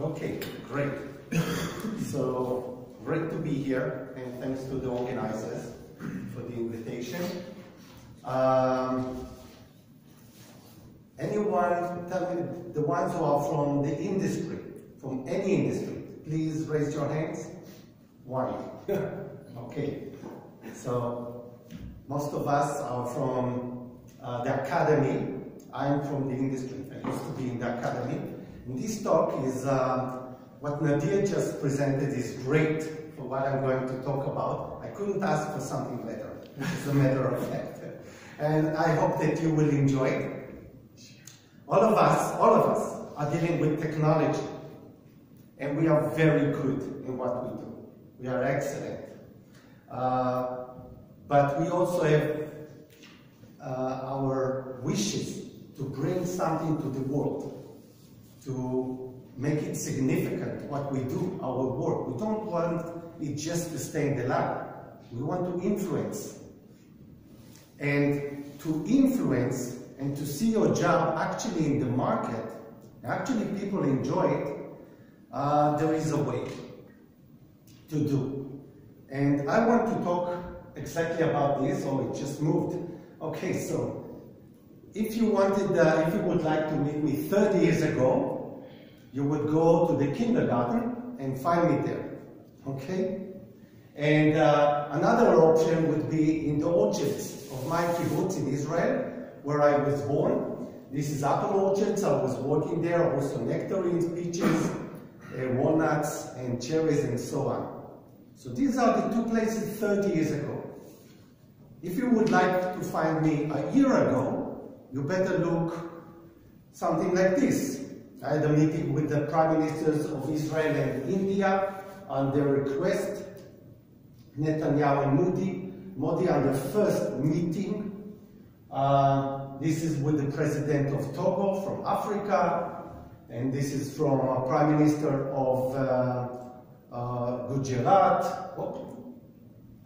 Okay, great. So, great to be here, and thanks to the organizers for the invitation. Anyone, tell me, the ones who are from the industry, from any industry, please raise your hands. One. Okay. So, most of us are from the academy. I'm from the industry. I used to be in the academy. And this talk is, what Nadia just presented is great for what I'm going to talk about. I couldn't ask for something better, as a matter of fact. And I hope that you will enjoy it. All of us are dealing with technology. And we are very good in what we do. We are excellent. But we also have our wishes to bring something to the world, to make it significant, what we do, our work. We don't want it just to stay in the lab. We want to influence. And to influence and to see your job actually in the market, actually people enjoy it, there is a way to do. And I want to talk exactly about this. Oh, it just moved. Okay, so if you wanted, if you would like to meet me 30 years ago, you would go to the kindergarten and find me there, okay? And another option would be in the orchards of my kibbutz in Israel, where I was born. This is apple orchards. I was working there, also nectarines, peaches, walnuts, and cherries, and so on. So these are the two places 30 years ago. If you would like to find me a year ago, you better look something like this. I had a meeting with the Prime Ministers of Israel and India on their request. Netanyahu and Modi on the first meeting. This is with the President of Togo from Africa, and this is from Prime Minister of Gujarat. Oh,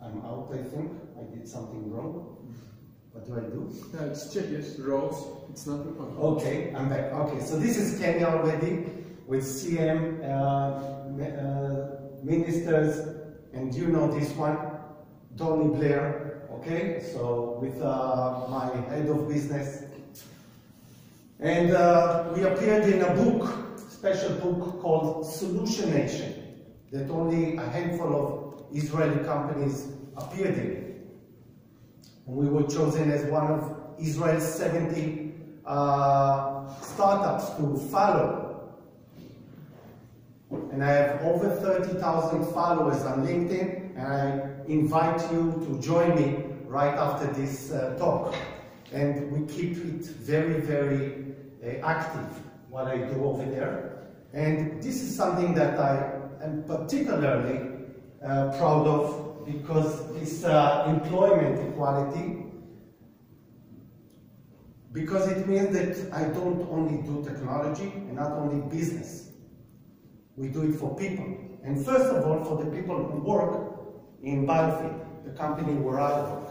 I'm out, I think. I did something wrong. What do I do? No, just check it. Rows. It's not recording. Okay, I'm back. Okay, so this is Kenya already with CM ministers, and you know this one, Tony Blair. Okay, so with my head of business, and we appeared in a book, special book called Solution Nation, that only a handful of Israeli companies appeared in. And we were chosen as one of Israel's 70 startups to follow. And I have over 30,000 followers on LinkedIn, and I invite you to join me right after this talk. And we keep it very, very active, what I do over there. And this is something that I am particularly proud of, because this employment equality, because it means that I don't only do technology and not only business. We do it for people. And first of all, for the people who work in Biofeed, the company where I work.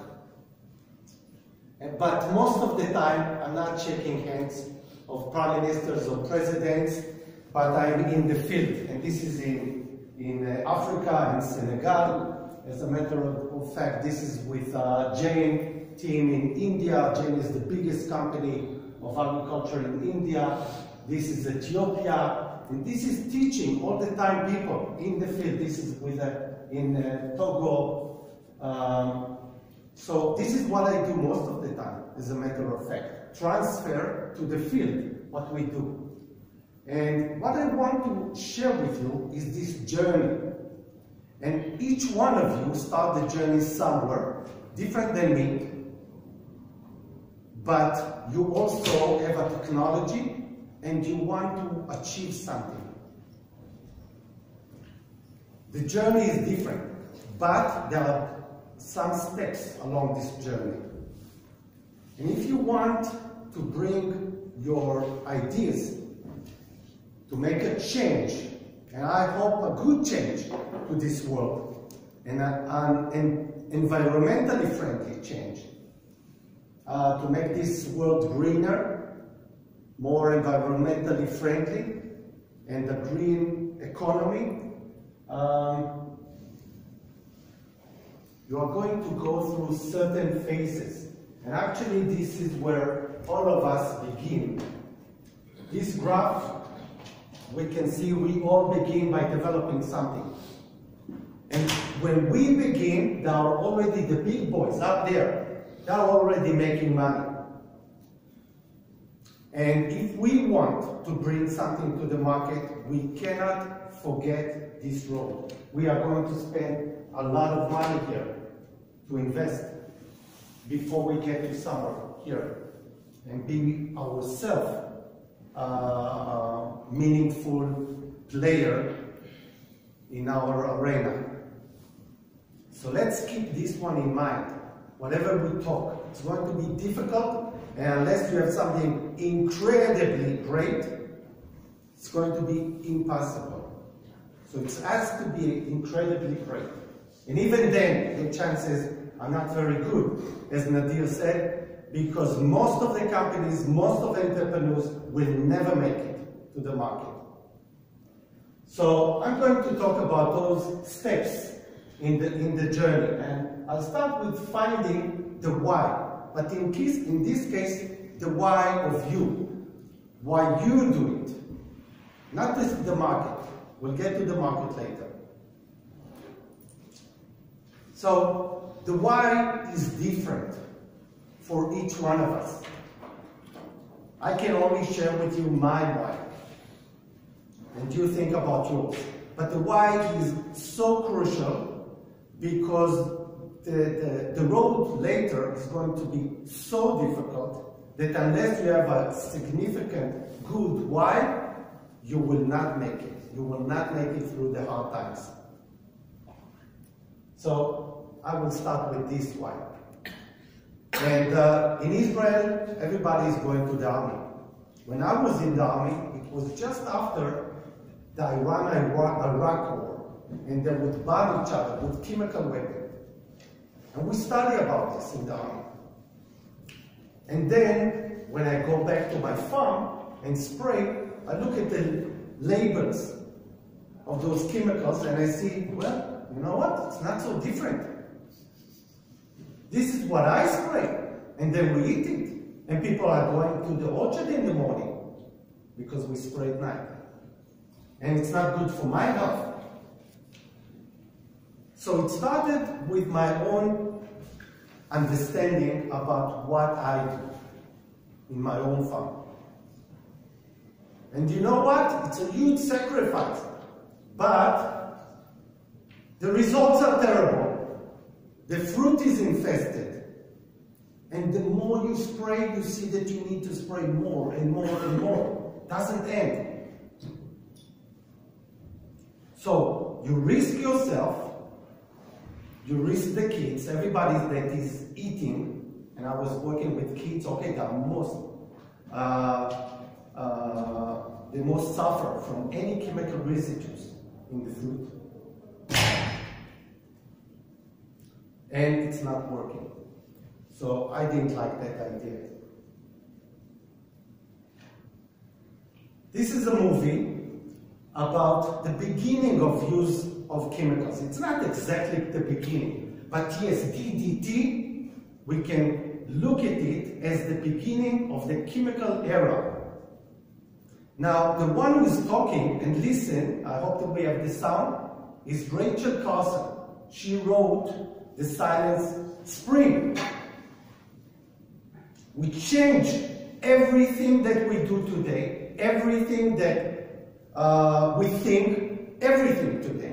But most of the time, I'm not shaking hands of prime ministers or presidents, but I'm in the field. And this is in Africa and Senegal. As a matter of fact, this is with Jain team in India. Jain is the biggest company of agriculture in India. This is Ethiopia. And this is teaching all the time people in the field. This is with in Togo. So this is what I do most of the time, as a matter of fact. Transfer to the field, what we do. And what I want to share with you is this journey. And each one of you start the journey somewhere, different than me, but you also have a technology and you want to achieve something. The journey is different, but there are some steps along this journey. And if you want to bring your ideas to make a change, and I hope a good change to this world, and an environmentally friendly change, to make this world greener, more environmentally friendly, and the green economy, you are going to go through certain phases. And actually, this is where all of us begin. This graph, we can see we all begin by developing something. And when we begin, there are already the big boys up there. They're already making money. And if we want to bring something to the market, we cannot forget this road. We are going to spend a lot of money here to invest before we get to somewhere here and be ourselves a meaningful player in our arena. So let's keep this one in mind. Whatever we talk, it's going to be difficult, and unless you have something incredibly great, it's going to be impossible. So it has to be incredibly great. And even then, the chances are not very good, as Nadir said, because most of the companies, most of the entrepreneurs will never make it to the market. So I'm going to talk about those steps in the journey, and I'll start with finding the why. But in this case, the why of you, why you do it, not the market. We'll get to the market later. So the why is different for each one of us. I can only share with you my why, and you think about yours. But the why is so crucial because the road later is going to be so difficult that unless you have a significant good why, you will not make it. You will not make it through the hard times. So I will start with this why. And in Israel, everybody is going to the army. When I was in the army, it was just after the Iran-Iraq war, and they would bomb each other with chemical weapons. And we study about this in the army. And then, when I go back to my farm and spray, I look at the labels of those chemicals and I see, well, you know what? It's not so different. This is what I spray, and then we eat it. And people are going to the orchard in the morning because we spray at night. And it's not good for my health. So it started with my own understanding about what I do in my own farm. And you know what? It's a huge sacrifice. But the results are terrible. The fruit is infested. And the more you spray, you see that you need to spray more and more and more. It doesn't end. So you risk yourself, you risk the kids, everybody that is eating, and I was working with kids, okay, they most suffer from any chemical residues in the fruit. And it's not working. So I didn't like that idea. This is a movie about the beginning of use of chemicals. It's not exactly the beginning, but yes, DDT, we can look at it as the beginning of the chemical era. Now, the one who's talking, and listen, I hope that we have the sound, is Rachel Carson. She wrote The Silent Spring. We change everything that we do today, everything that we think, everything today.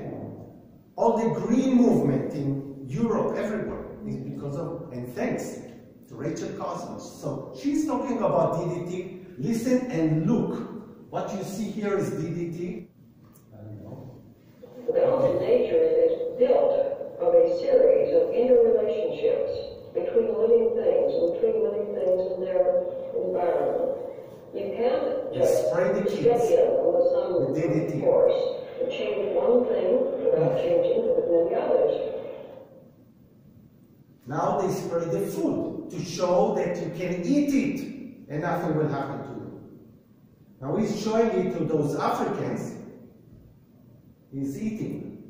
All the green movement in Europe, everywhere, is because of, and thanks to Rachel Carson. So she's talking about DDT. Listen and look. What you see here is DDT. I don't know. The balance in nature is built of a series of interrelationships between living things and their environment. You can't just spray the kids with some DDT. force to change one thing without changing many others. Now they spray the food to show that you can eat it and nothing will happen to you. Now he's showing it to those Africans. He's eating.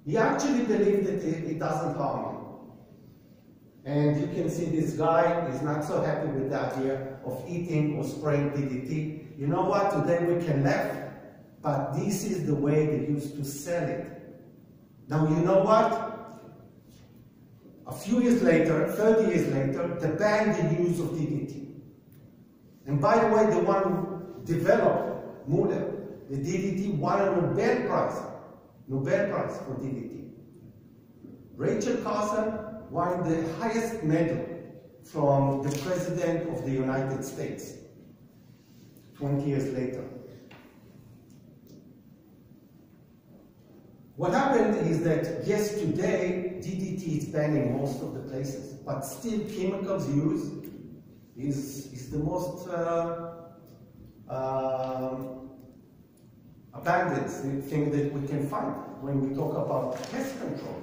He actually believed that it doesn't harm him. And you can see this guy is not so happy with the idea of eating or spraying DDT. You know what? Today we can laugh, but this is the way they used to sell it. Now you know what? A few years later, 30 years later, they banned the use of DDT. And by the way, the one who developed Muller, the DDT, won a Nobel Prize for DDT. Rachel Carson won the highest medal from the President of the United States 20 years later. What happened is that, yes, today DDT is banned in most of the places, but still chemicals used is the most abundant thing that we can find when we talk about pest control.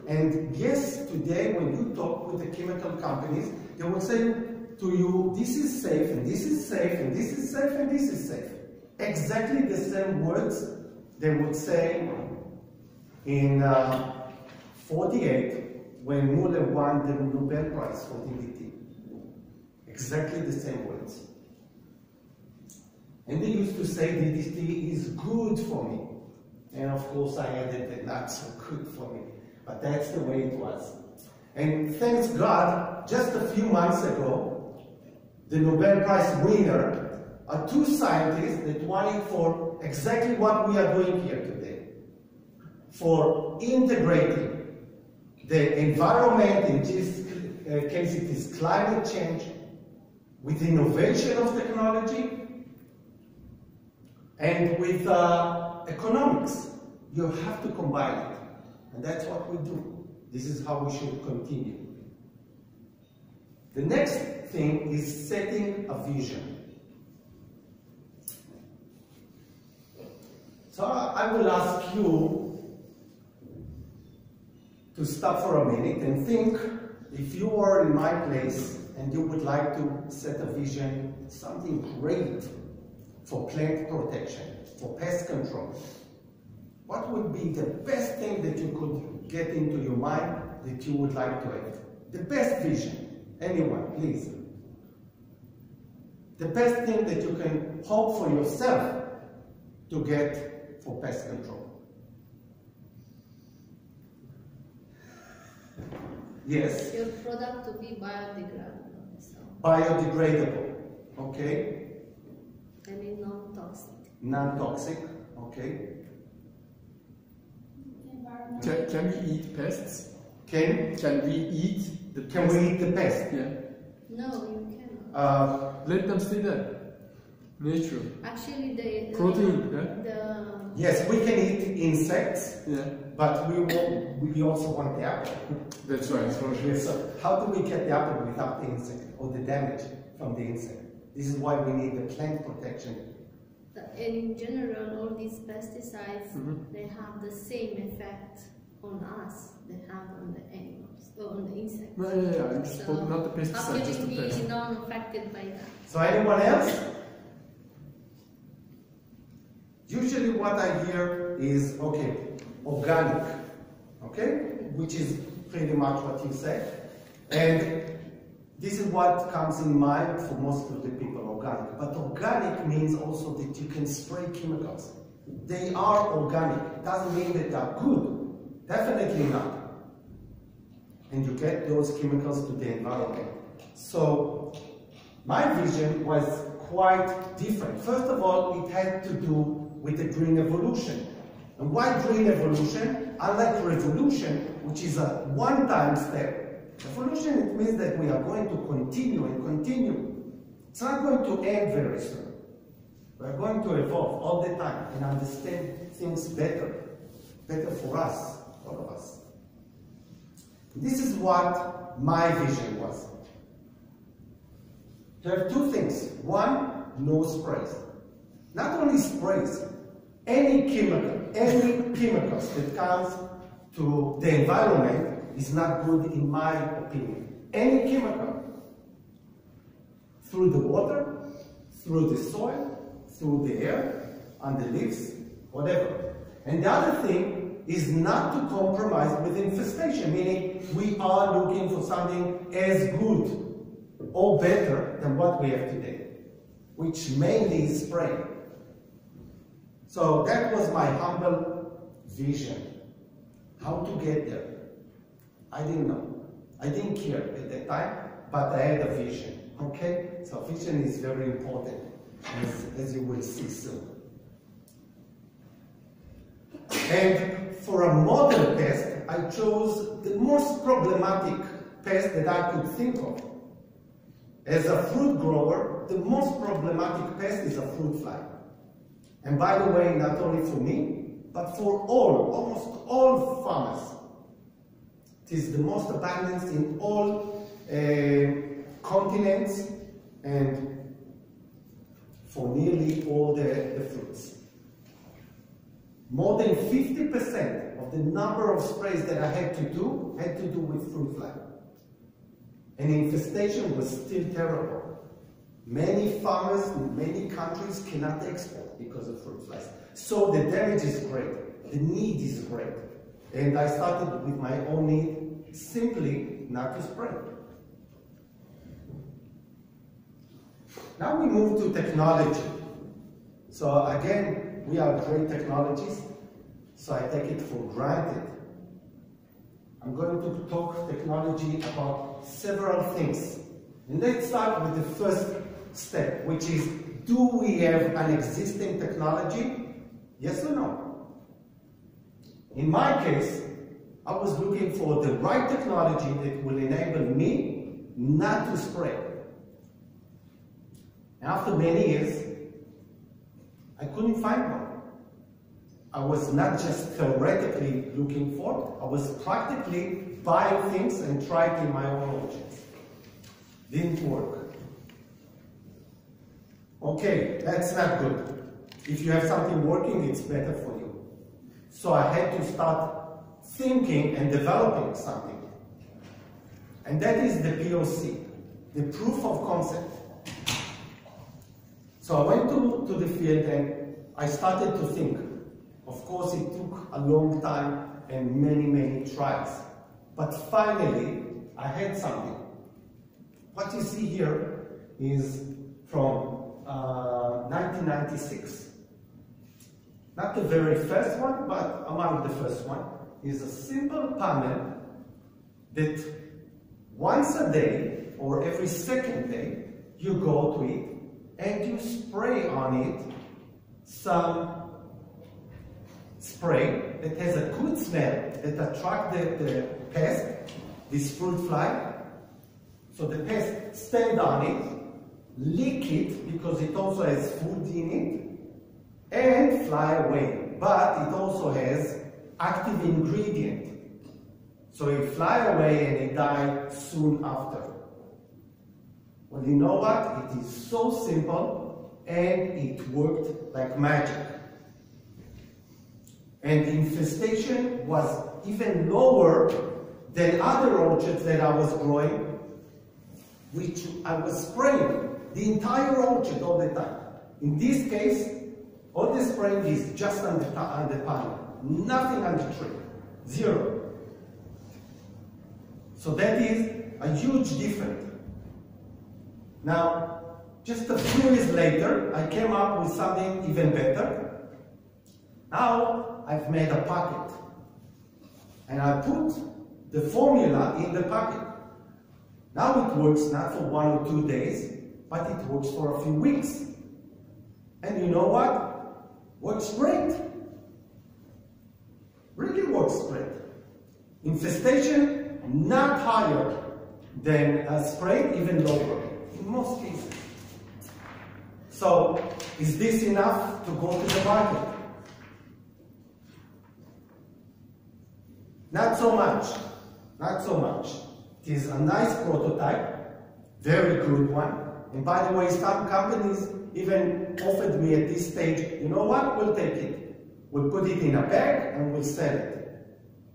And yes, today when you talk with the chemical companies, they will say to you, this is safe, and this is safe, and this is safe, and this is safe. Exactly the same words they would say in 48 when Muller won the Nobel Prize for DDT. Exactly the same words. And they used to say DDT is good for me. And of course I added that not so good for me. But that's the way it was. And thanks God, just a few months ago, the Nobel Prize winner are two scientists that won it for exactly what we are doing here today. For integrating the environment, in this case it is climate change, with innovation of technology, and with economics. You have to combine it. And that's what we do. This is how we should continue. The next thing is setting a vision. So I will ask you to stop for a minute and think, if you are in my place and you would like to set a vision, something great for plant protection, for pest control, what would be the best thing that you could get into your mind that you would like to have? The best vision. Anyone, please. The best thing that you can hope for yourself to get for pest control. Yes? Your product to be biodegradable. So. Biodegradable. Okay. And non-toxic. Non-toxic. Okay. Can we eat pests? Can we eat the pests? Can we eat the pest? Yeah. No, you cannot. Let them stay there. Nature. Actually, the protein. Yeah? Yes, we can eat insects. Yeah. But we also want the apple. That's right. So how do we get the apple without the insect or the damage from the insect? This is why we need the plant protection. And in general, all these pesticides, they have the same effect on us they have on the animals, or on the insects. Yeah. I'm just talking not the pesticide, just the pest. How can we be non-affected by that? So anyone else? Usually what I hear is, okay, organic, okay? Which is pretty much what you said. And this is what comes in mind for most of the people, organic. But organic means also that you can spray chemicals. They are organic. It doesn't mean that they are good. Definitely not. And you get those chemicals to the environment. So my vision was quite different. First of all, it had to do with the green evolution. And why green evolution? Unlike revolution, which is a one-time step, evolution, it means that we are going to continue and continue. It's not going to end very soon. We are going to evolve all the time and understand things better for us, all of us. This is what my vision was. To have two things. One, no sprays. Not only sprays, any chemicals that comes to the environment is not good in my opinion. Any chemical, through the water, through the soil, through the air, on the leaves, whatever. And the other thing is not to compromise with infestation, meaning we are looking for something as good or better than what we have today, which mainly is spraying. So that was my humble vision. How to get there? I didn't know. I didn't care at that time, but I had a vision. Okay? So vision is very important, as you will see soon. And for a model pest, I chose the most problematic pest that I could think of. As a fruit grower, the most problematic pest is a fruit fly. And by the way, not only for me, but for almost all farmers. It is the most abundant in all continents and for nearly all the fruits. More than 50% of the number of sprays that I had to do with fruit fly. And infestation was still terrible. Many farmers in many countries cannot export because of fruit flies. So the damage is great, the need is great. And I started with my own need, simply not to spray. Now we move to technology. So again, we are great technologists, so I take it for granted. I'm going to talk technology about several things. And let's start with the first step, which is, do we have an existing technology? Yes or no? In my case, I was looking for the right technology that will enable me not to spray. After many years, I couldn't find one. I was not just theoretically looking for, I was practically buying things and trying in my own orchards. Didn't work. Okay, that's not good. If you have something working, it's better for you. So I had to start thinking and developing something. And that is the POC, the proof of concept. So I went to the field and I started to think. Of course, it took a long time and many tries. But finally, I had something. What you see here is from 1996. Not the very first one, but among the first one, is a simple panel that once a day or every second day, you go to it and you spray on it some spray that has a good smell that attracts the pest, this fruit fly. So the pest stand on it, lick it because it also has food in it, and fly away. But it also has active ingredient. So it fly away and it die soon after. Well, you know what? It is so simple and it worked like magic. And the infestation was even lower than other orchards that I was growing, which I was spraying the entire orchard all the time. In this case, all the spraying is just on the panel, nothing on the tree, zero. So that is a huge difference. Now, just a few years later, I came up with something even better. Now, I've made a packet. And I put the formula in the packet. Now it works not for 1 or 2 days, but it works for a few weeks. And you know what? Works great. Really works great. Infestation, not higher than spray, even lower, in most cases. So, is this enough to go to the market? Not so much. Not so much. It is a nice prototype, very good one. And by the way, some companies even offered me at this stage, you know what, we'll take it. We'll put it in a bag and we'll sell it.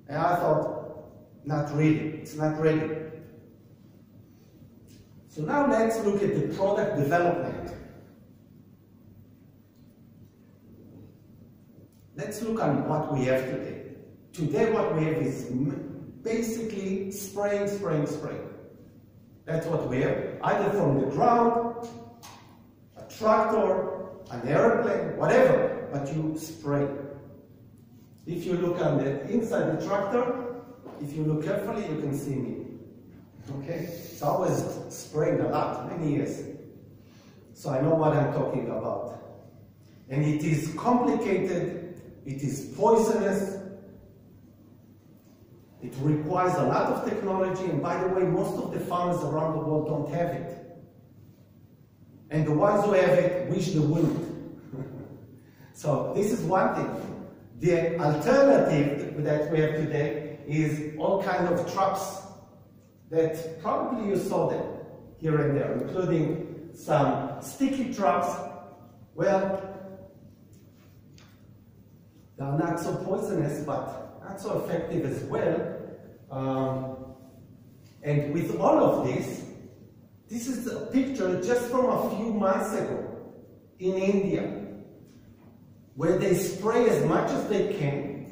And I thought, not really, it's not ready. So now let's look at the product development. let's look at what we have today. Today what we have is basically spraying. That's what we have, either from the ground, a tractor, an airplane, whatever, but you spray. If you look on the inside the tractor, if you look carefully, you can see me. Okay? So I was spraying a lot, many years. So I know what I'm talking about. And it is complicated, it is poisonous, it requires a lot of technology, and by the way, most of the farmers around the world don't have it. And the ones who have it wish they wouldn't. So this is one thing. The alternative that we have today is all kinds of traps that probably you saw them here and there, including some sticky traps. Well, they are not so poisonous, but not so effective as well. And with all of this is a picture just from a few months ago in India, where they spray as much as they can.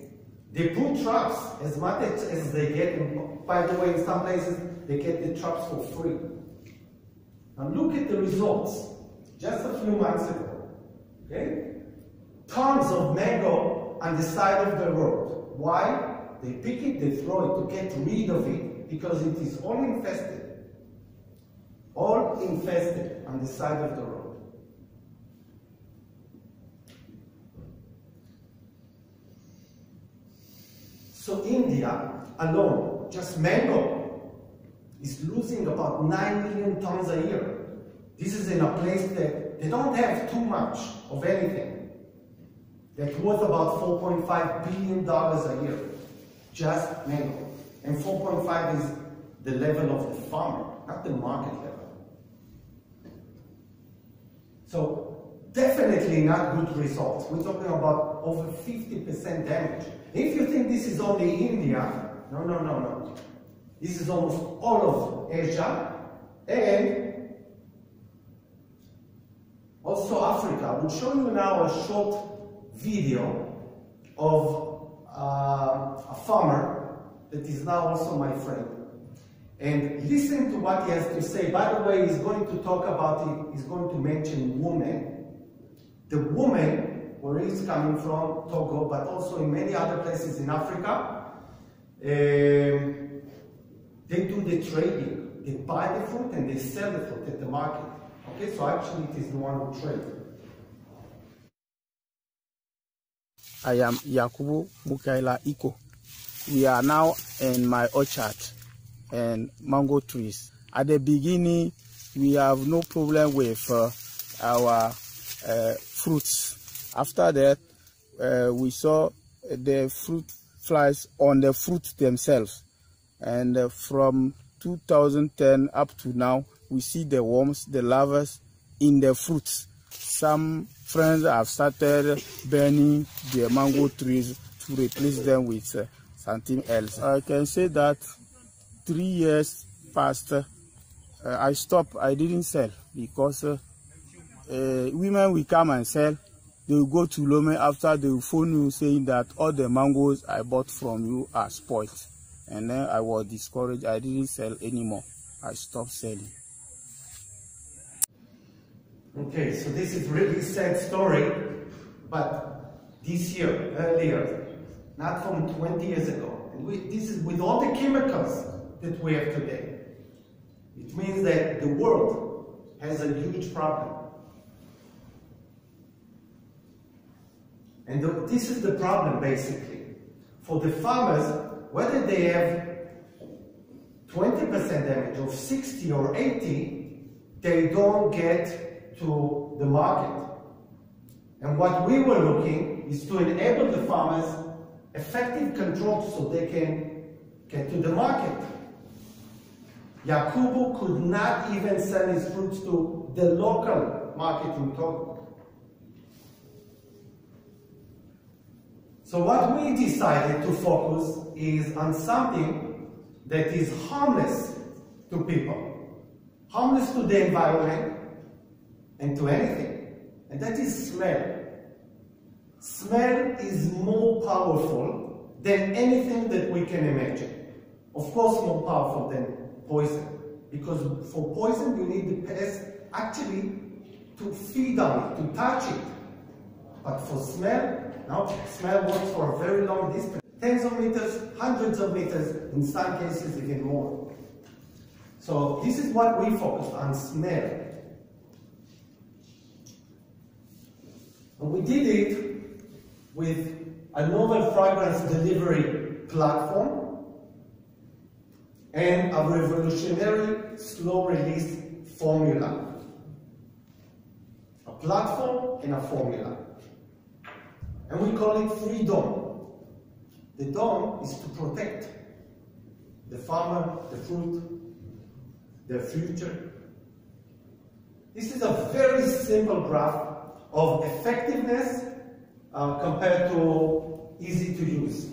They put traps as much as they get. And by the way, in some places, they get the traps for free. Now look at the results, just a few months ago. Okay? Tons of mango on the side of the road. Why? They pick it, they throw it to get rid of it, because it is all infested. All infested on the side of the road. So India alone, just mango, is losing about 9 million tons a year. This is in a place that they don't have too much of anything. That's worth about $4.5 billion a year. Just mango. And 4.5 is the level of the farmer, not the market level. So definitely not good results. We're talking about over 50% damage. If you think this is only India, no. This is almost all of Asia and also Africa. I will show you now a short video of a farmer that is now also my friend. And listen to what he has to say. By the way, he's going to talk about it, he's going to mention women. The woman, where he's coming from, Togo, but also in many other places in Africa, they do the trading. They buy the fruit and they sell the fruit at the market. Okay, so actually it is the one who trades. I am Yakubu Mukaila Iko. We are now in my orchard and mango trees. At the beginning, we have no problem with our fruits. After that, we saw the fruit flies on the fruit themselves. And from 2010 up to now, we see the worms, the larvae in the fruits. Some friends have started burning their mango trees to replace them with something else. I can say that 3 years past, I stopped. I didn't sell because women will come and sell. They will go to Lome after they will phone you saying that all the mangoes I bought from you are spoiled. And then I was discouraged. I didn't sell anymore. I stopped selling. Okay, so this is really sad story, but this year, earlier, not from 20 years ago, and this is with all the chemicals that we have today. It means that the world has a huge problem. And this is the problem, basically. For the farmers, whether they have 20% damage or 60 or 80, they don't get to the market. And what we were looking is to enable the farmers effective control so they can get to the market. Yakubu could not even sell his fruits to the local market in Togo. So what we decided to focus is on something that is harmless to people, harmless to the environment, and to anything, and that is smell. Smell is more powerful than anything that we can imagine. Of course, more powerful than poison. Because for poison, you need the pest actually to feed on it, to touch it. But for smell, now smell works for a very long distance. Tens of meters, hundreds of meters, in some cases even more. So this is what we focus on, smell. And we did it with a novel fragrance delivery platform and a revolutionary slow-release formula. A platform and a formula. And we call it freedom. The dome is to protect the farmer, the fruit, their future. This is a very simple graph of effectiveness compared to easy to use.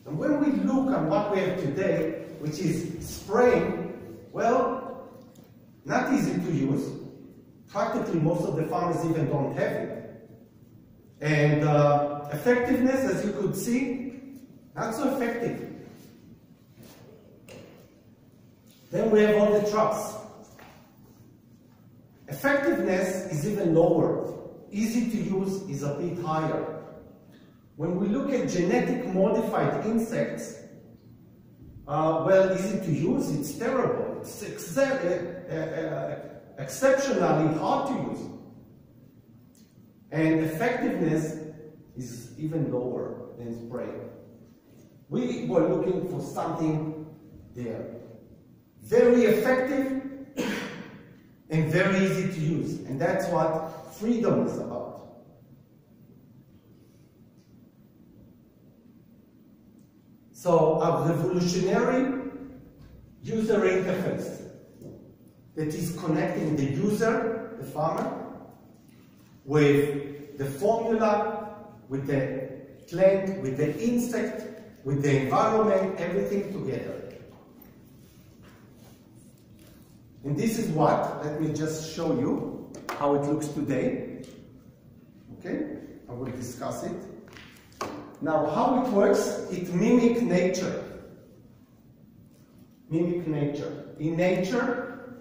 And when we look at what we have today, which is spraying, well, not easy to use. Practically most of the farmers even don't have it. And effectiveness, as you could see, not so effective. Then we have all the traps. Effectiveness is even lower. Easy to use is a bit higher. When we look at genetic modified insects, well, easy to use, it's terrible. It's exceptionally hard to use. And effectiveness is even lower than spraying. We were looking for something there. Very effective and very easy to use. And that's what freedom is about. So a revolutionary user interface that is connecting the user, the farmer, with the formula, with the plant, with the insect, with the environment, everything together. And this is what, let me just show you how it looks today. Okay, I will discuss it. Now, how it works, it mimics nature. Mimic nature. In nature,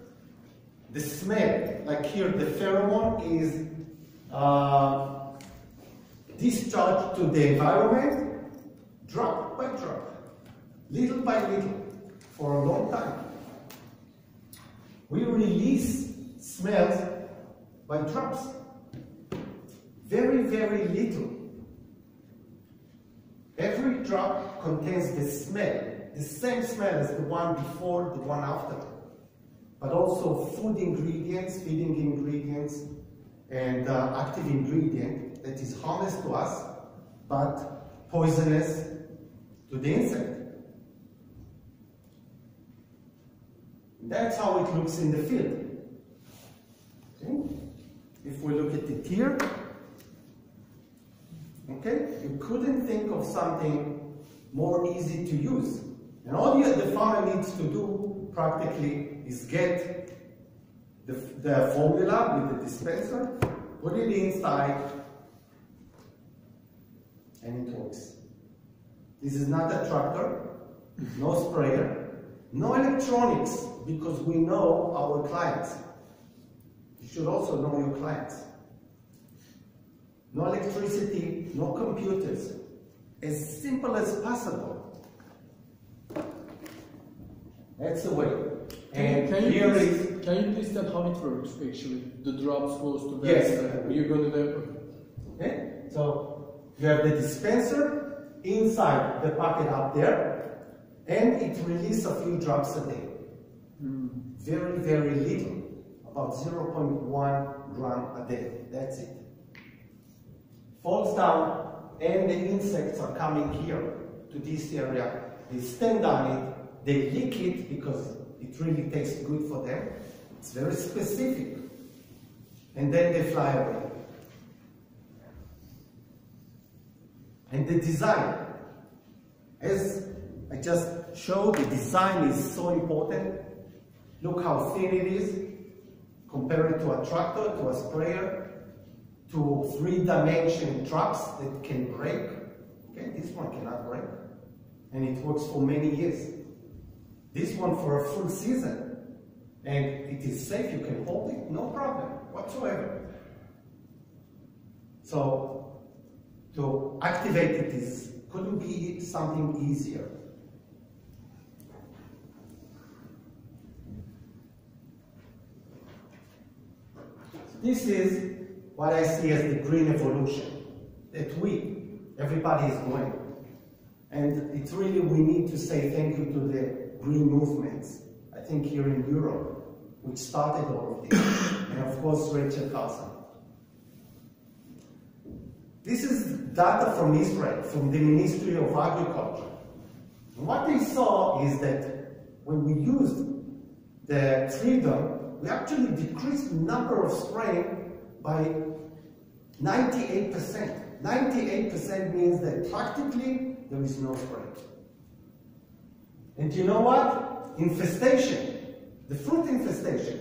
the smell, like here, the pheromone is discharged to the environment drop by drop, little by little, for a long time. We release smells by drops. Very, very little. Every drop contains the smell, the same smell as the one before, the one after. But also food ingredients, feeding ingredients, and active ingredient that is harmless to us, but poisonous to the insect. That's how it looks in the field. Okay? If we look at it here, okay, you couldn't think of something more easy to use. And all the farmer needs to do practically is get the formula with the dispenser, put it inside, and it works. This is not a tractor, no sprayer, no electronics, because we know our clients. You should also know your clients. No electricity, no computers. As simple as possible. That's the way. And can you please tell how it works actually? The drops goes to that. Yes. You're going to okay. So you have the dispenser inside the packet up there, and it releases a few drops a day. Very, very little. About 0.1 gram a day. That's it. Falls down, and the insects are coming here to this area. They stand on it, they lick it because it really tastes good for them. It's very specific. And then they fly away. And the design, as I just showed, the design is so important. Look how thin it is compared to a tractor, to a sprayer. to three-dimension traps that can break. Okay, this one cannot break, and it works for many years. This one for a full season, and it is safe, you can hold it, no problem whatsoever. So, to activate it couldn't be something easier. This is what I see as the green evolution that everybody is doing. And it's really, we need to say thank you to the green movements, I think here in Europe, which started all of this, and of course Rachel Carson. This is data from Israel, from the Ministry of Agriculture. And what they saw is that when we used the freedom, we actually decreased the number of spraying by 98%. 98% means that practically there is no spray. And you know what? Infestation, the fruit infestation,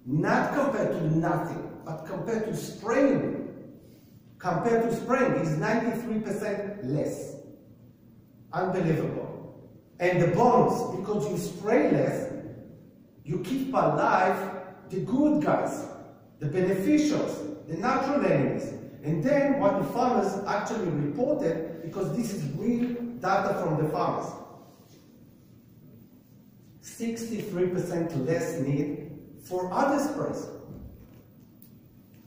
not compared to nothing, but compared to spraying is 93% less. Unbelievable. And the bonus, because you spray less, you keep alive the good guys, the beneficials, the natural enemies. And then what the farmers actually reported, because this is real data from the farmers, 63% less need for other sprays.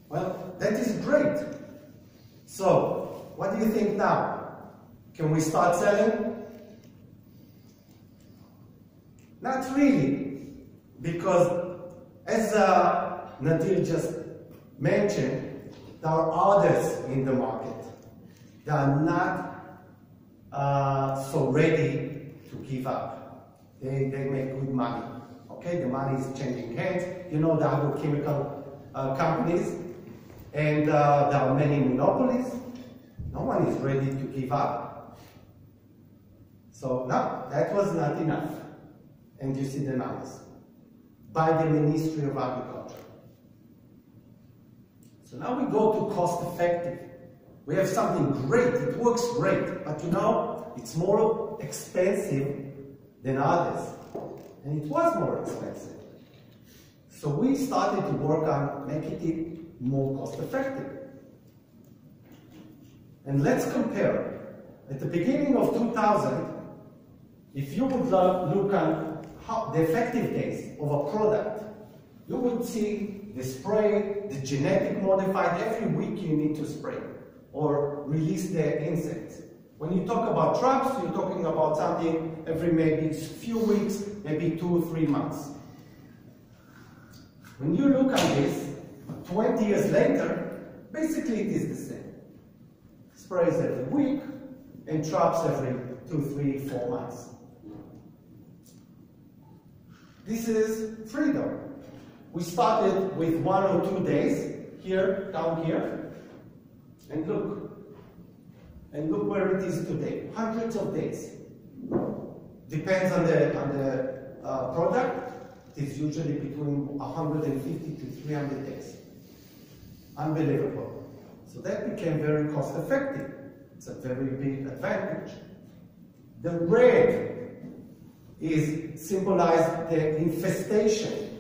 Well, that is great. So, what do you think now? Can we start selling? Not really, because as Nadir just mentioned, there are others in the market that are not so ready to give up. They make good money. Okay, the money is changing hands. You know, the agrochemical companies, and there are many monopolies. No one is ready to give up. So no, that was not enough. And you see the numbers by the Ministry of Agriculture. So now we go to cost effective. We have something great, it works great, but you know, it's more expensive than others. And it was more expensive. So we started to work on making it more cost effective. And let's compare. At the beginning of 2000, if you would look at the effective days of a product, you would see the spray, the genetic modified, every week you need to spray or release the insects. When you talk about traps, you're talking about something every maybe few weeks, maybe 2 or 3 months. When you look at this, 20 years later, basically it is the same. Sprays every week and traps every 2, 3, 4 months. This is freedom. We started with 1 or 2 days here, down here, and look where it is today. Hundreds of days. Depends on the product. It is usually between 150 to 300 days. Unbelievable. So that became very cost effective. It's a very big advantage. The red is symbolized the infestation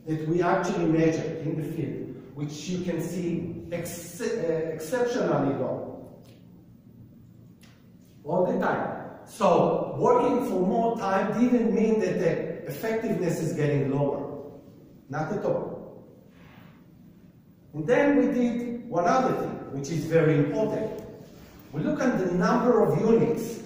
that we actually measure in the field, which you can see exceptionally low all the time. So working for more time didn't mean that the effectiveness is getting lower. Not at all. And then we did one other thing, which is very important. We look at the number of units.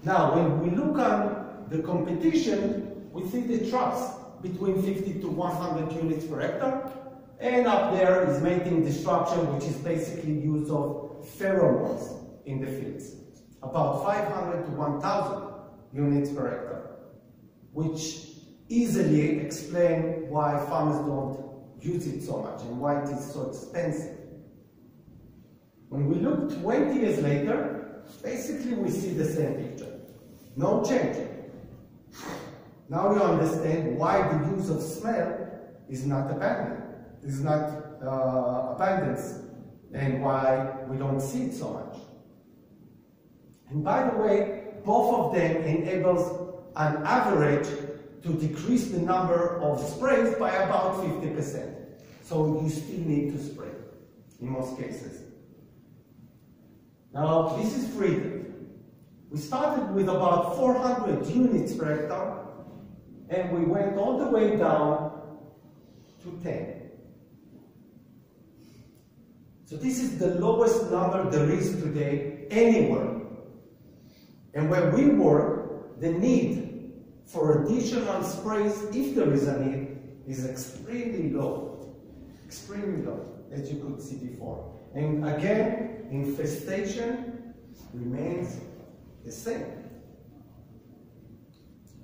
Now, when we look at the competition, we see the traps between 50 to 100 units per hectare. And up there is mating disruption, which is basically use of pheromones in the fields. About 500 to 1,000 units per hectare, which easily explain why farmers don't use it so much and why it is so expensive. When we look 20 years later, basically we see the same picture. No change. Now you understand why the use of smell is not abandoned. Is not abandoned and why we don't see it so much. And by the way, both of them enables an average to decrease the number of sprays by about 50%. So you still need to spray in most cases. Now, this is freedom. We started with about 400 units per hectare, and we went all the way down to 10. So this is the lowest number there is today anywhere. And where we work, the need for additional sprays, if there is a need, is extremely low. Extremely low, as you could see before. And again, infestation remains the same.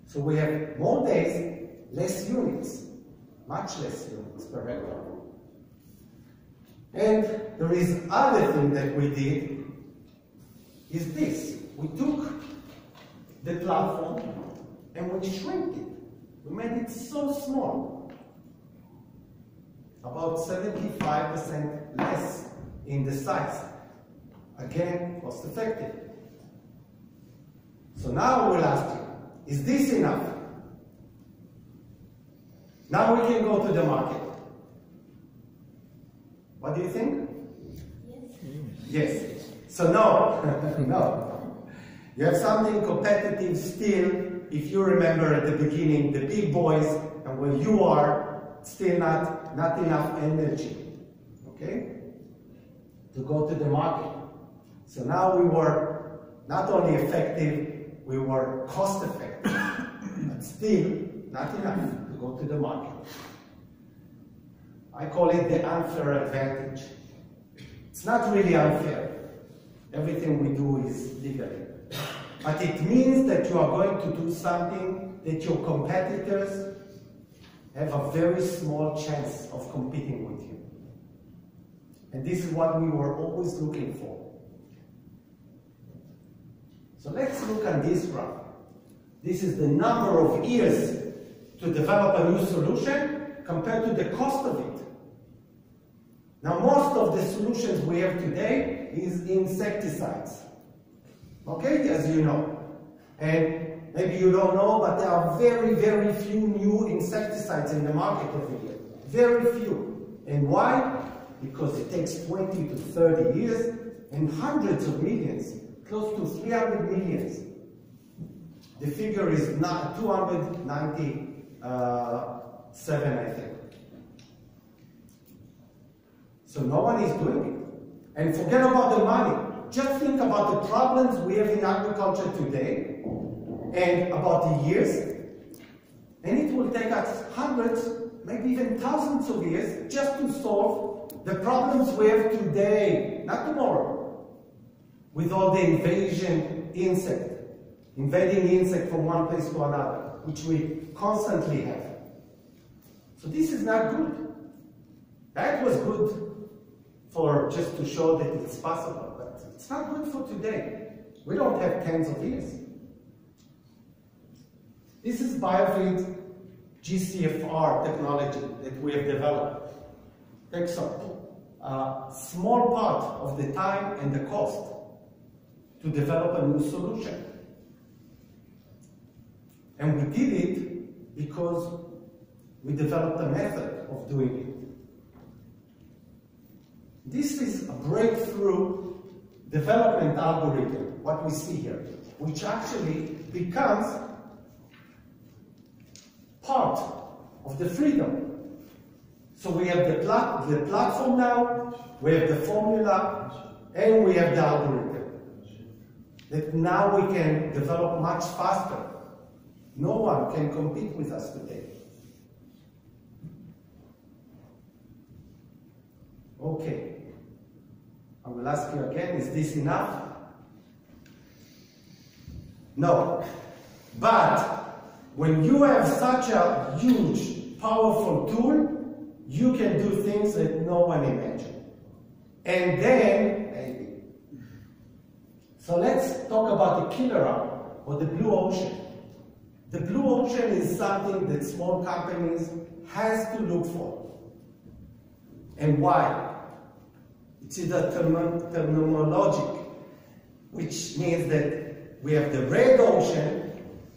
So we have more days, less units, much less units per hectare. And there is other thing that we did, is this. We took the platform and we shrank it. We made it so small, about 75% less in the size. Again, cost effective. So now we'll ask you, is this enough? Now we can go to the market. What do you think? Yes. Yes. So no, no. You have something competitive still, if you remember at the beginning, the big boys, and where you are, still not enough energy, okay, to go to the market. So now we were not only effective, we were cost effective, but still not enough to go to the market. I call it the unfair advantage. It's not really unfair. Everything we do is legally. But it means that you are going to do something that your competitors have a very small chance of competing with you. And this is what we were always looking for. So let's look at this graph. This is the number of years to develop a new solution compared to the cost of it. Now, most of the solutions we have today is insecticides. Okay, as you know. And maybe you don't know, but there are very, very few new insecticides in the market every year. Very few. And why? Because it takes 20 to 30 years and hundreds of millions, close to 300 millions. The figure is not 297, I think. So no one is doing it. And forget about the money. Just think about the problems we have in agriculture today and about the years. And it will take us hundreds, maybe even thousands of years just to solve the problems we have today, not tomorrow, with all the invading insect from one place to another, which we constantly have. So this is not good. That was good for just to show that it's possible, but it's not good for today. We don't have tens of years. This is BioFeed GCFR technology that we have developed. Takes a small part of the time and the cost to develop a new solution. And we did it because we developed a method of doing it. This is a breakthrough development algorithm, what we see here, which actually becomes part of the freedom. So we have the platform now, we have the formula, and we have the algorithm. That now we can develop much faster. No one can compete with us today. Okay. I will ask you again, is this enough? No. But when you have such a huge, powerful tool, you can do things that no one imagined. And then, maybe. So let's talk about the killer app, or the blue ocean. The blue ocean is something that small companies has to look for. And why? It's the terminologic, which means that we have the red ocean.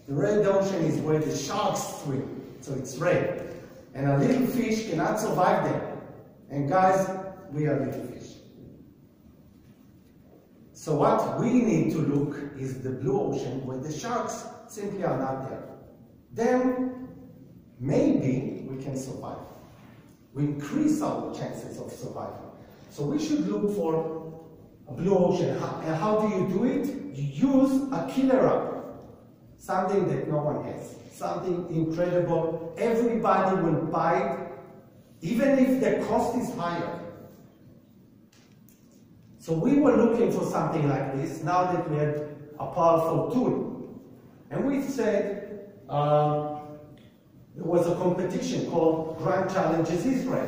The red ocean is where the sharks swim, so it's red. And a little fish cannot survive there. And guys, we are little fish. So what we need to look is the blue ocean, where the sharks simply are not there. Then maybe we can survive. We increase our chances of survival. So we should look for a blue ocean. And how do you do it? You use a killer app, something that no one has, something incredible. Everybody will buy it, even if the cost is higher. So we were looking for something like this, now that we had a powerful tool. And we said, there was a competition called Grand Challenges Israel.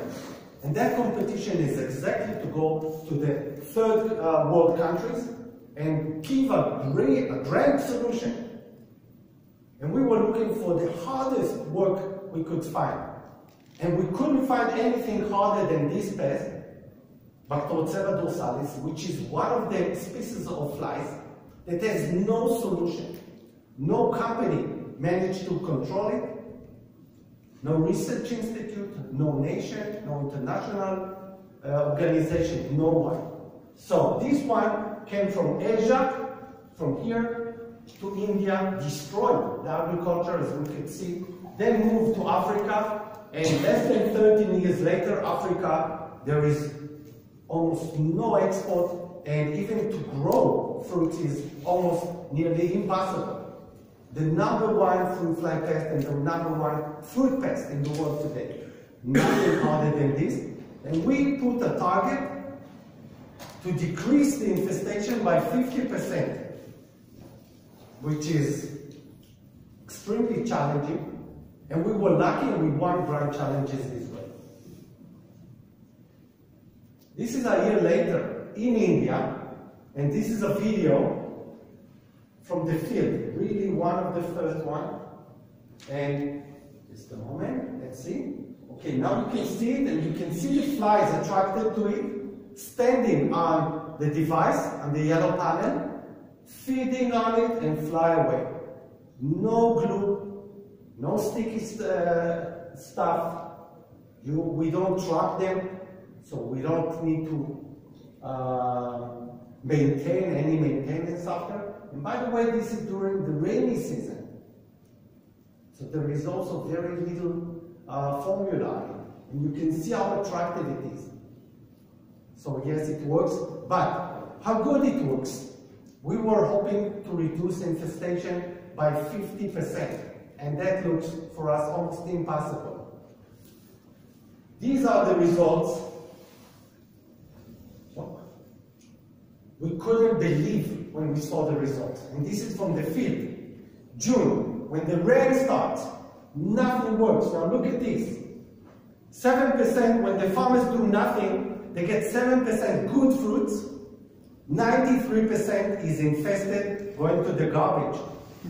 And that competition is exactly to go to the third world countries and give a grand solution. And we were looking for the hardest work we could find. And we couldn't find anything harder than this pest, Bacterocerca dorsalis, which is one of the species of flies that has no solution. No company managed to control it. No research institute, no nation, no international organization, no one. So this one came from Asia, from here to India, destroyed the agriculture, as we can see, then moved to Africa, and less than 13 years later, Africa, there is almost no export, and even to grow fruit is almost nearly impossible. The #1 fruit fly pest and the #1 fruit pest in the world today. Nothing harder than this. And we put a target to decrease the infestation by 50%, which is extremely challenging. And we were lucky and we won Grand Challenges Israel. This is a year later in India, and this is a video from the field, really one of the first one. And just a moment, let's see. Okay, now you can see it, and you can see the flies attracted to it, standing on the device, on the yellow panel, feeding on it and fly away. No glue, no sticky stuff. We don't trap them, so we don't need to maintain any maintenance after. And by the way, this is during the rainy season. So there is also very little formula, and you can see how attractive it is. So yes, it works, but how good it works? We were hoping to reduce infestation by 50%, and that looks for us almost impossible. These are the results. We couldn't believe when we saw the results. And this is from the field. June, when the rain starts, nothing works. Now look at this. 7% when the farmers do nothing, they get 7% good fruits. 93% is infested, going to the garbage.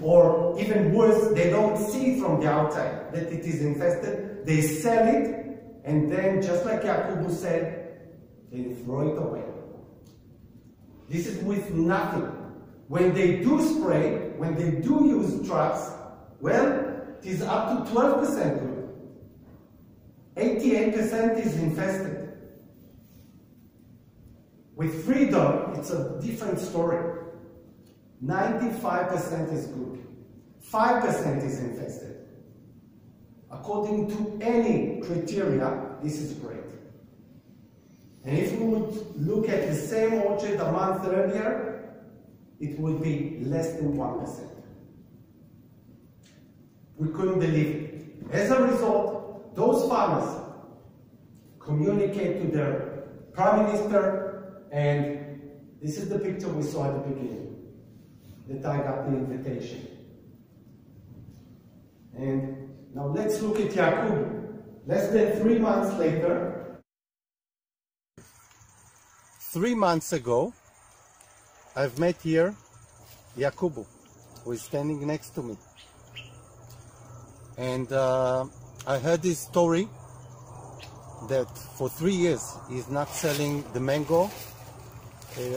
Or even worse, they don't see from the outside that it is infested. They sell it, and then just like Yakubu said, they throw it away. This is with nothing. When they do spray, when they do use traps, well, it is up to 12% good. 88% is infested. With freedom, it's a different story. 95% is good. 5% is infested. According to any criteria, this is great. And if we would look at the same orchard a month earlier, it would be less than 1%. We couldn't believe it. As a result, those farmers communicate to their prime minister, and this is the picture we saw at the beginning, that I got the invitation. And now let's look at Yakubu. Less than 3 months later, 3 months ago, I've met here Yakubu, who is standing next to me. And I heard his story, that for 3 years he's not selling the mango,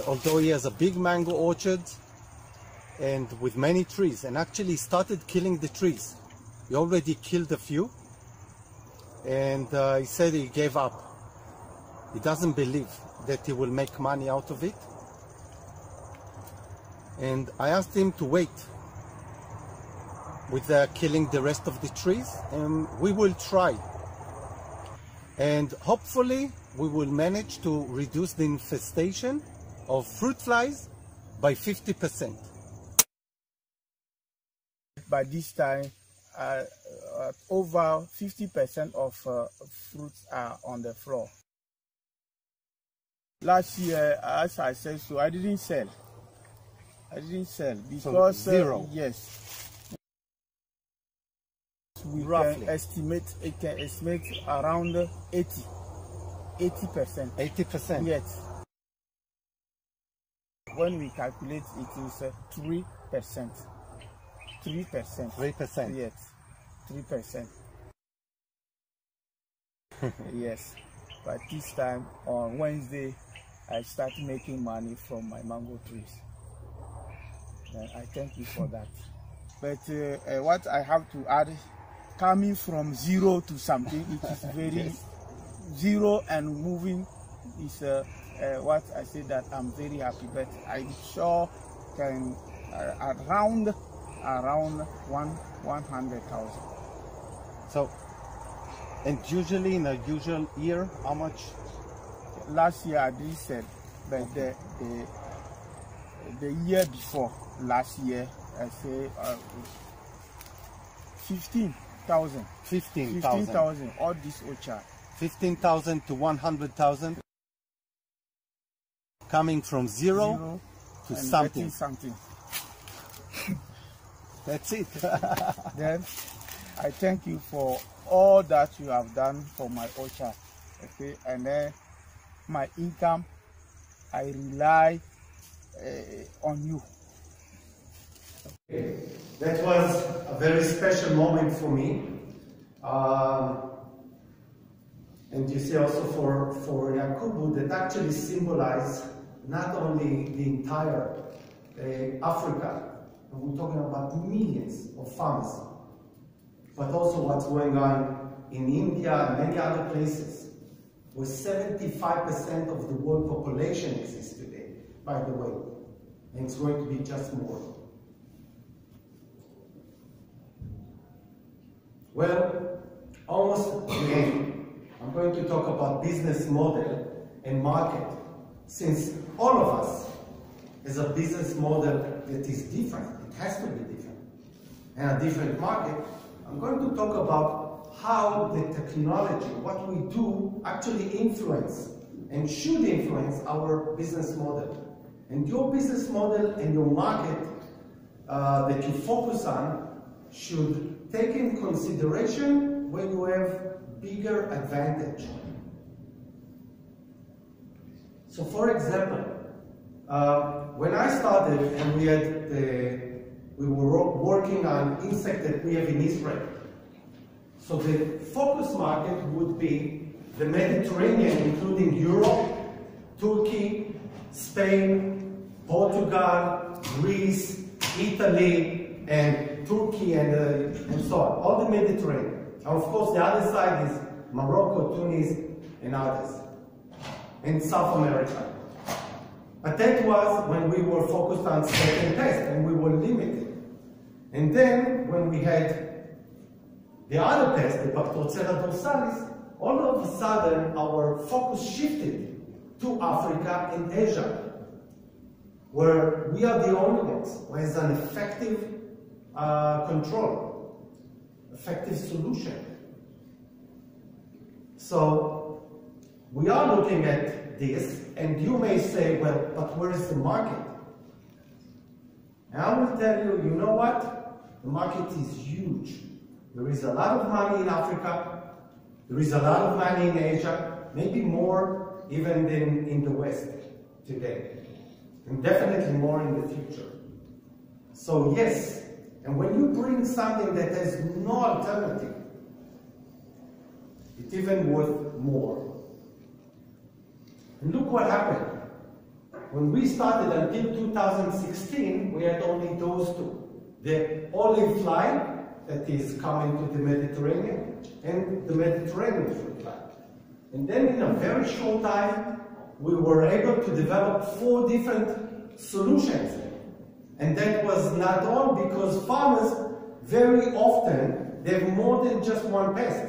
although he has a big mango orchard and with many trees, and actually started killing the trees. He already killed a few, and he said he gave up. He doesn't believe that he will make money out of it. And I asked him to wait with killing the rest of the trees, and we will try. And hopefully we will manage to reduce the infestation of fruit flies by 50%. By this time, over 50% of fruits are on the floor. Last year, as I said, so I didn't sell. Because so zero. Yes. We Roughly. can estimate around 80%. 80%? Yes. When we calculate, it is 3%. 3%. 3%? Yes, 3%. Yes. But this time, on Wednesday, I started making money from my mango trees. And I thank you for that. But what I have to add, coming from zero to something, it is very yes. Zero and moving is what I say that I'm very happy. But I sure can around 100,000. So, and usually in a usual year, how much? Last year I didn't sell, but the year before last year I say 15,000. 15,000. All this orchard. 15,000 to 100,000. Coming from zero to something. That's it. Then I thank you for all that you have done for my orchard. Okay, and then my income, I rely on you. Okay. That was a very special moment for me. And you see also for Yakubu, that actually symbolize not only the entire Africa, and we're talking about millions of farms, but also what's going on in India and many other places, where 75% of the world population exists today, by the way, and it's going to be just more. Well, almost again, I'm going to talk about business model and market, since all of us has a business model that is different. It has to be different. And a different market. I'm going to talk about how the technology, what we do, actually influence and should influence our business model. And your business model and your market that you focus on should take in consideration when you have bigger advantage. So for example, when I started and we were working on insect that we have in Israel. So the focus market would be the Mediterranean, including Europe, Turkey, Spain, Portugal, Greece, Italy, and Turkey, and so on, all the Mediterranean. And of course, the other side is Morocco, Tunis, and others, and South America. But that was when we were focused on snake and pest, and we were limited. And then, when we had the other pest, the Bacterocerca dorsalis, all of a sudden, our focus shifted to Africa and Asia, where we are the only ones who has an effective control, effective solution. So we are looking at this, and you may say, well, but where is the market? And I will tell you, you know what? The market is huge. There is a lot of money in Africa. There is a lot of money in Asia, maybe more even than in the West today. And definitely more in the future. So yes, and when you bring something that has no alternative, It's even worth more. And look what happened. When we started until 2016, we had only those two. The olive fly that is coming to the Mediterranean and the Mediterranean fruit fly. And then in a very short time, we were able to develop 4 different solutions. And that was not all, because farmers very often, they have more than just one pest.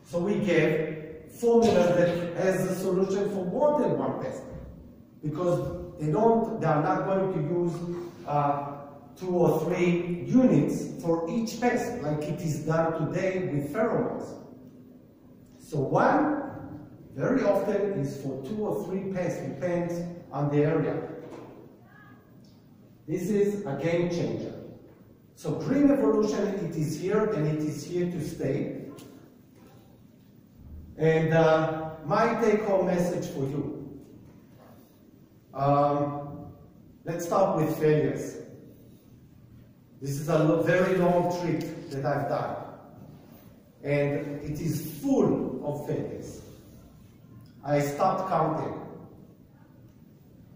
So we gave formula that has a solution for more than one pest, because they are not going to use 2 or 3 units for each pest, like it is done today with pheromones. So one, very often, is for 2 or 3 pests, depends on the area. This is a game changer. So green evolution, it is here and it is here to stay. And my take-home message for you. Let's start with failures. This is a very long trip that I've done. And it is full of failures. I stopped counting.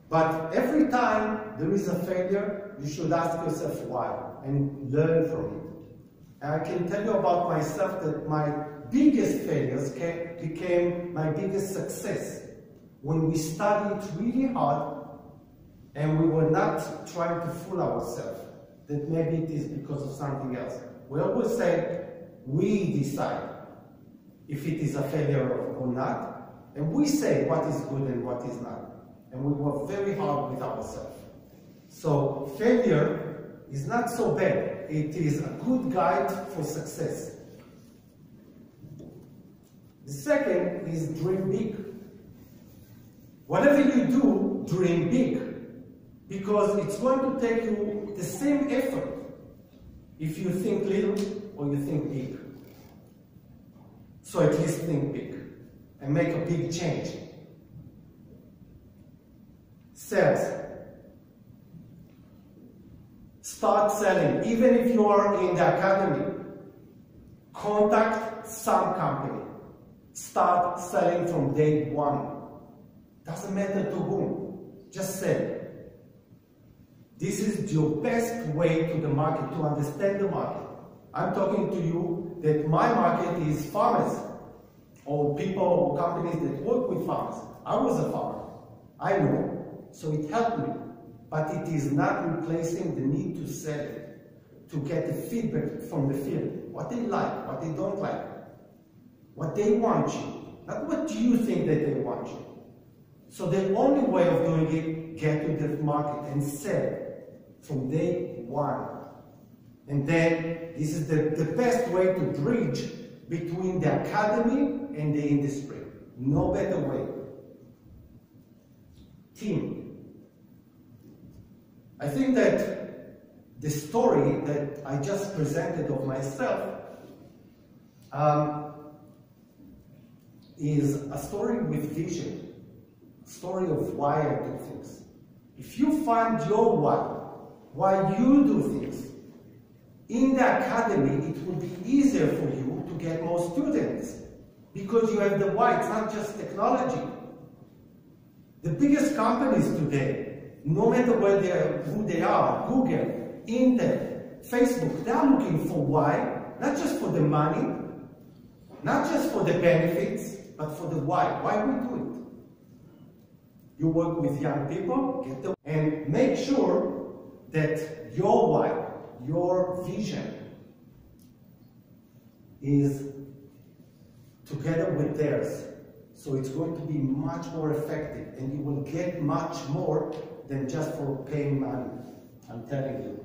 But every time there is a failure, you should ask yourself why and learn from it. And I can tell you about myself that my biggest failures became my biggest success when we studied really hard and we were not trying to fool ourselves that maybe it is because of something else. We always say we decide if it is a failure or not, and we say what is good and what is not. And we work very hard with ourselves. So failure is not so bad. It is a good guide for success. The second is dream big. Whatever you do, dream big. Because it's going to take you the same effort if you think little or you think big. So at least think big and make a big change. Sales. Start selling. Even if you are in the academy, contact some company. Start selling from day one. Doesn't matter to whom. Just sell. This is your best way to the market, to understand the market. I'm talking to you that my market is farmers, or people or companies that work with farmers. I was a farmer. I know. So it helped me. But it is not replacing the need to sell it, to get the feedback from the field. What they like, what they don't like, what they want you, not what you think that they want you. So the only way of doing it, get to the market and sell from day one. And then this is the best way to bridge between the academy and the industry. No better way. Team. I think that the story that I just presented of myself is a story with vision, a story of why I do things. If you find your why you do things, in the academy it will be easier for you to get more students because you have the why. It's not just technology. The biggest companies today, no matter where they are, who they are, Google, Intel, Facebook, they are looking for why, not just for the money, not just for the benefits, but for the why. Why we do it? You work with young people, get them, and make sure that your why, your vision is together with theirs. So it's going to be much more effective and you will get much more than just for paying money. I'm telling you.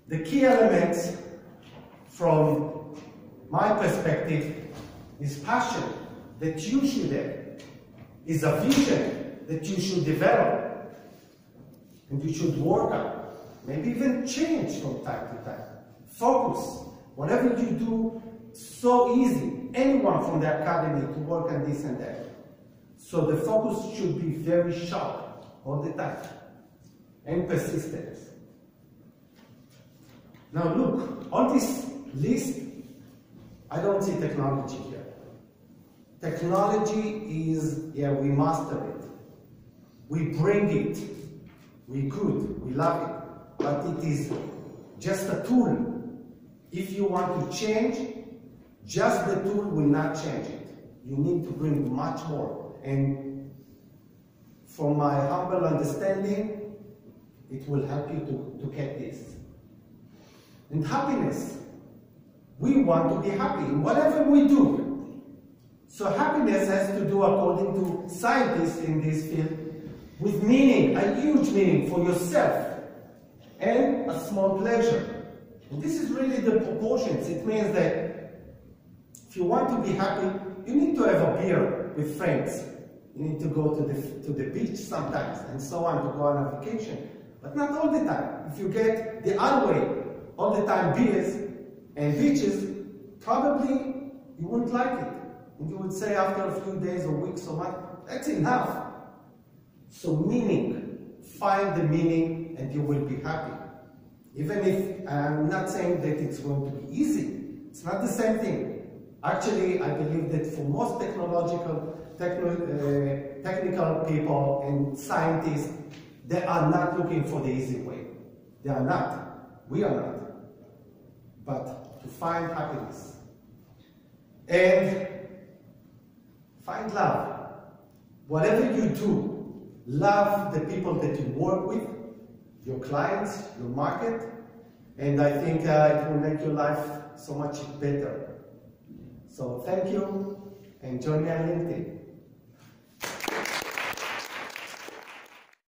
The key elements from my perspective is passion that you should have, is a vision that you should develop and you should work on, maybe even change from time to time. Focus. Whatever you do, so easy. Anyone from the academy to work on this and that. So the focus should be very sharp all the time and persistence. Now look, all these least, I don't see technology here. Technology is, yeah, we master it. We bring it. We could, we love it. But it is just a tool. If you want to change, just the tool will not change it. You need to bring much more. And from my humble understanding, it will help you to get this. And happiness. We want to be happy in whatever we do. So happiness has to do, according to scientists in this field, with meaning, a huge meaning for yourself, and a small pleasure. And this is really the proportions. It means that if you want to be happy, you need to have a beer with friends. You need to go to the beach sometimes, and so on, to go on a vacation. But not all the time. If you get the other way, all the time beers and beaches, probably you wouldn't like it. And you would say after a few days or weeks or months, that's enough. So meaning, find the meaning and you will be happy. Even if I'm not saying that it's going to be easy. It's not the same thing. Actually, I believe that for most technical people and scientists, they are not looking for the easy way. They are not. We are not. But to find happiness. And find love. Whatever you do, love the people that you work with, your clients, your market, and I think it will make your life so much better. So thank you, and join me on LinkedIn.